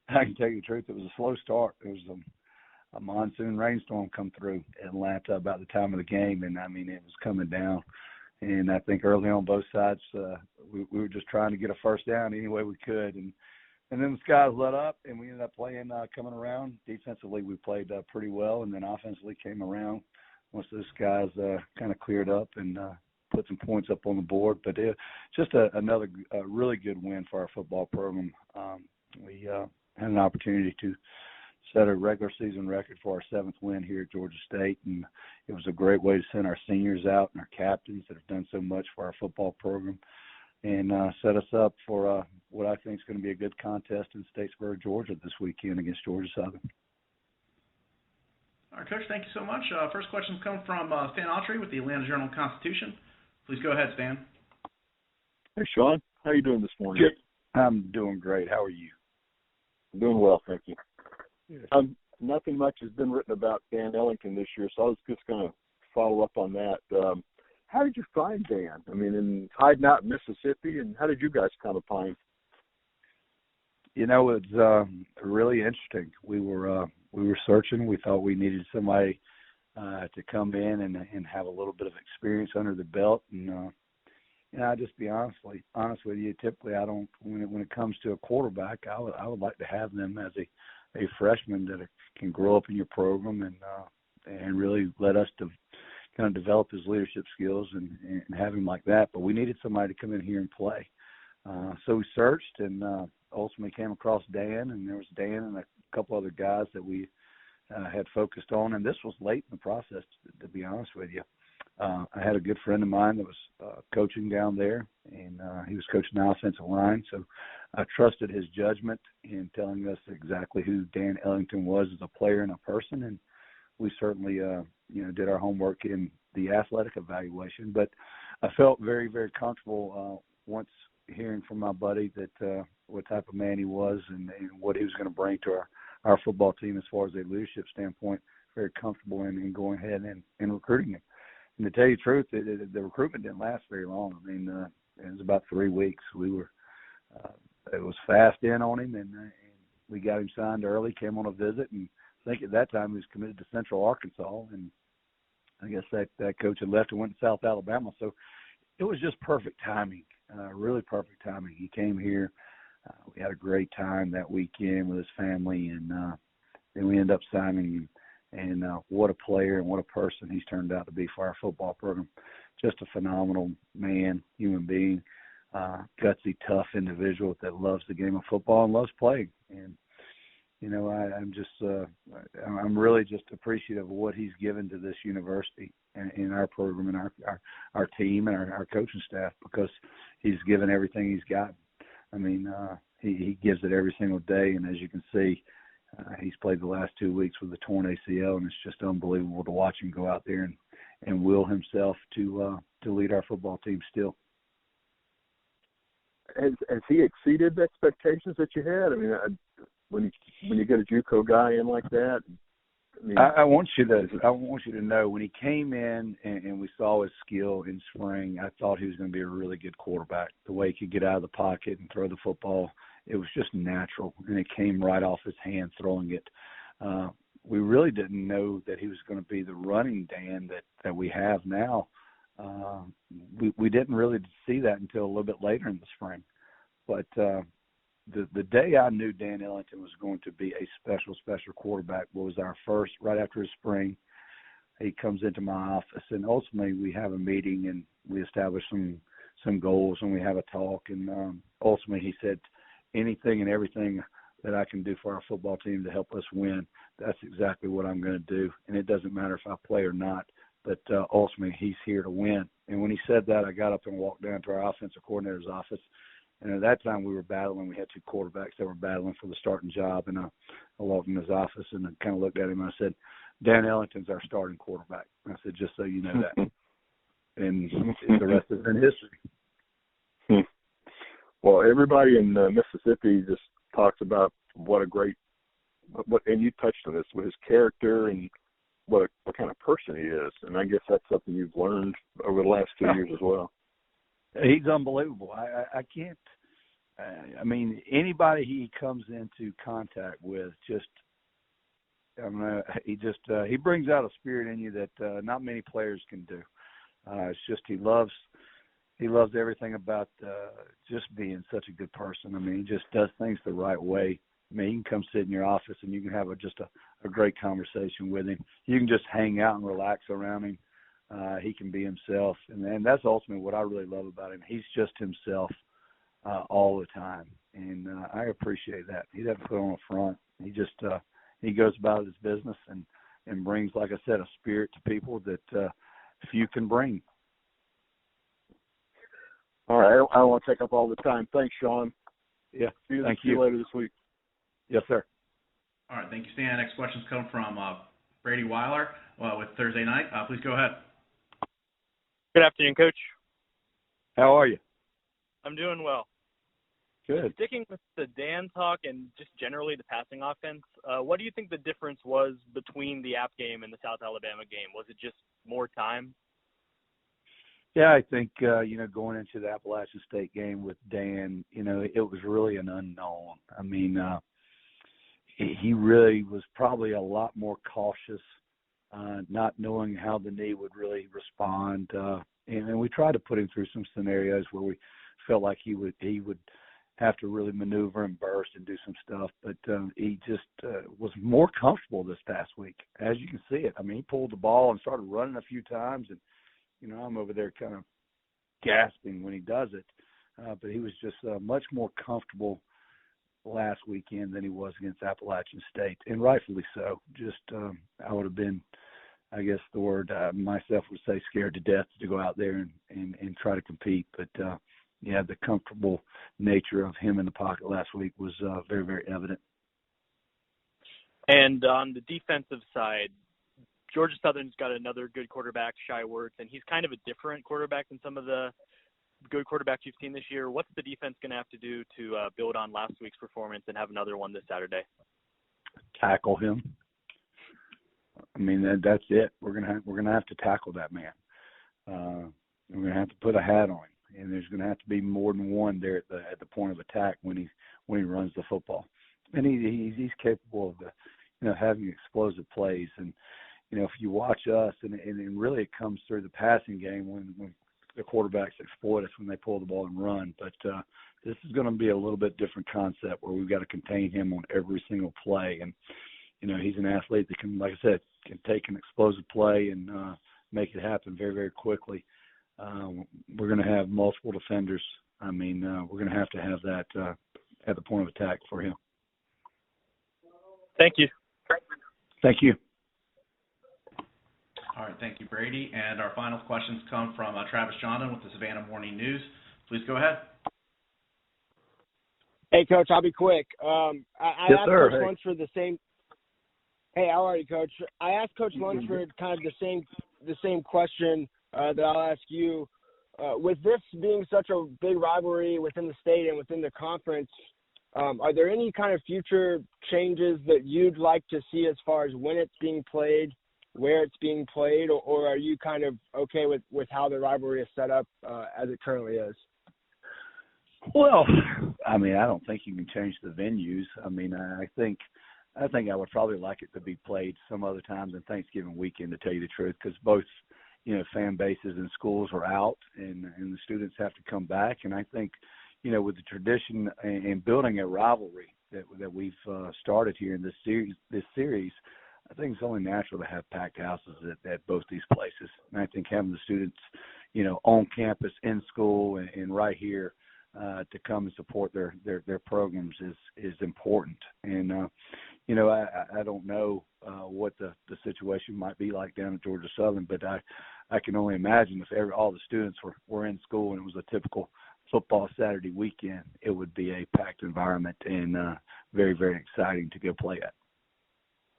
I can tell you the truth. It was a slow start. It was a monsoon rainstorm come through Atlanta about the time of the game, and I mean it was coming down. And I think early on both sides, we were just trying to get a first down any way we could, and then the skies let up, and we ended up playing coming around. Defensively, we played pretty well, and then offensively came around once those skies kind of cleared up and put some points up on the board. But just another really good win for our football program. We had an opportunity to set a regular season record for our 7th win here at Georgia State, and it was a great way to send our seniors out and our captains that have done so much for our football program, and set us up for what I think is going to be a good contest in Statesboro, Georgia this weekend against Georgia Southern. All right, Coach, thank you so much. First question comes from Stan Autry with the Atlanta Journal-Constitution. Please go ahead, Stan. Hey, Shawn. How are you doing this morning? Good. I'm doing great. How are you? Doing well, thank you. Yes. Nothing much has been written about Dan Ellington this year, so I was just going to follow up on that. How did you find Dan? I mean, in hiding out in Mississippi, and how did you guys come upon him? You know, it's really interesting. We were searching. We thought we needed somebody to come in and have a little bit of experience under the belt. And I'll just be honest with you. Typically, I don't. When it comes to a quarterback, I would like to have them as a freshman that can grow up in your program and really let us to kind of develop his leadership skills and have him like that. But we needed somebody to come in here and play. So we searched and ultimately came across Dan, and there was Dan and a couple other guys that we had focused on. And this was late in the process, to be honest with you. I had a good friend of mine that was coaching down there, and he was coaching the offensive line. So I trusted his judgment in telling us exactly who Dan Ellington was as a player and a person. And we certainly, did our homework in the athletic evaluation. But I felt very, very comfortable once hearing from my buddy that what type of man he was and what he was going to bring to our football team as far as a leadership standpoint. Very comfortable in going ahead and recruiting him. And to tell you the truth, the recruitment didn't last very long. I mean, it was about 3 weeks. We were it was fast in on him, and we got him signed early, came on a visit, and I think at that time he was committed to Central Arkansas, and I guess that coach had left and went to South Alabama. So it was just perfect timing, really perfect timing. He came here. We had a great time that weekend with his family, and then we ended up signing him. And what a player and what a person he's turned out to be for our football program. Just a phenomenal man, human being, gutsy, tough individual that loves the game of football and loves playing. And, I'm really just appreciative of what he's given to this university and in our program and our team and our coaching staff, because he's given everything he's got. I mean, he gives it every single day. And as you can see, he's played the last 2 weeks with a torn ACL, and it's just unbelievable to watch him go out there and will himself to lead our football team still. Has he exceeded the expectations that you had? I mean, when you get a JUCO guy in like that, I want you to know when he came in and we saw his skill in spring, I thought he was going to be a really good quarterback. The way he could get out of the pocket and throw the football, it was just natural, and it came right off his hand throwing it. We really didn't know that he was going to be the running Dan that we have now. We didn't really see that until a little bit later in the spring. But the day I knew Dan Ellington was going to be a special quarterback was our first, right after his spring. He comes into my office, and ultimately we have a meeting, and we establish some goals, and we have a talk. And ultimately he said, anything and everything that I can do for our football team to help us win, that's exactly what I'm going to do. And it doesn't matter if I play or not, but ultimately he's here to win. And when he said that, I got up and walked down to our offensive coordinator's office. And at that time we were battling. We had 2 quarterbacks that were battling for the starting job. And I walked in his office and I kind of looked at him and I said, Dan Ellington's our starting quarterback. And I said, just so you know that. And the rest is in history. Well, everybody in Mississippi just talks about and you touched on this, with his character and what kind of person he is. And I guess that's something you've learned over the last 2 years as well. He's unbelievable. I can't I mean, anybody he comes into contact with, just I don't know, he brings out a spirit in you that not many players can do. It's just he loves everything about just being such a good person. I mean, he just does things the right way. I mean, you can come sit in your office and you can have just a great conversation with him. You can just hang out and relax around him. He can be himself, and that's ultimately what I really love about him. He's just himself all the time, and I appreciate that. He doesn't put on a front. He just he goes about his business and brings, like I said, a spirit to people that few can bring. All right, I don't want to take up all the time. Thanks, Shawn. Yeah, see thank you you later this week. Yes, sir. All right, thank you, Stan. Next questions come from Brady Weiler with Thursday Night. Please go ahead. Good afternoon, Coach. How are you? I'm doing well. Good. Sticking with the Dan talk and just generally the passing offense, what do you think the difference was between the App game and the South Alabama game? Was it just more time? Yeah, I think, going into the Appalachian State game with Dan, it was really an unknown. I mean, he really was probably a lot more cautious, not knowing how the knee would really respond. And we tried to put him through some scenarios where we felt like he would have to really maneuver and burst and do some stuff. But he just was more comfortable this past week, as you can see it. I mean, he pulled the ball and started running a few times, and I'm over there kind of gasping when he does it. But he was just much more comfortable last weekend than he was against Appalachian State, and rightfully so. Just I would have been, I guess the word myself would say, scared to death to go out there and try to compete. But, the comfortable nature of him in the pocket last week was very, very evident. And on the defensive side, Georgia Southern's got another good quarterback, Shy Wirtz, and he's kind of a different quarterback than some of the good quarterbacks you've seen this year. What's the defense going to have to do to build on last week's performance and have another one this Saturday? Tackle him. I mean, that's it. We're gonna have to tackle that man. We're gonna have to put a hat on him, and there's gonna have to be more than one there at the point of attack when he runs the football. And he's capable of having explosive plays. And if you watch us, and really it comes through the passing game when the quarterbacks exploit us when they pull the ball and run. But this is going to be a little bit different concept where we've got to contain him on every single play. And, he's an athlete that can, like I said, can take an explosive play and make it happen very, very quickly. We're going to have multiple defenders. I mean, we're going to have that at the point of attack for him. Thank you. Thank you. All right, thank you, Brady. And our final questions come from Travis Johnson with the Savannah Morning News. Please go ahead. Hey, Coach, I'll be quick. I yes, asked sir. Coach Lunsford the same. Hey, how are you, Coach? I asked Coach Lunsford kind of the same question that I'll ask you. With this being such a big rivalry within the state and within the conference, are there any kind of future changes that you'd like to see as far as when it's being played, where it's being played, or are you kind of okay with how the rivalry is set up as it currently is? Well, I mean, I don't think you can change the venues. I mean, I think I would probably like it to be played some other time than Thanksgiving weekend, to tell you the truth, because both, fan bases and schools are out, and the students have to come back. And I think, with the tradition and building a rivalry that we've started here in this series, I think it's only natural to have packed houses at both these places. And I think having the students, on campus, in school, and right here to come and support their programs is important. And, I don't know what the situation might be like down at Georgia Southern, but I can only imagine if all the students were in school and it was a typical football Saturday weekend, it would be a packed environment and very, very exciting to go play at.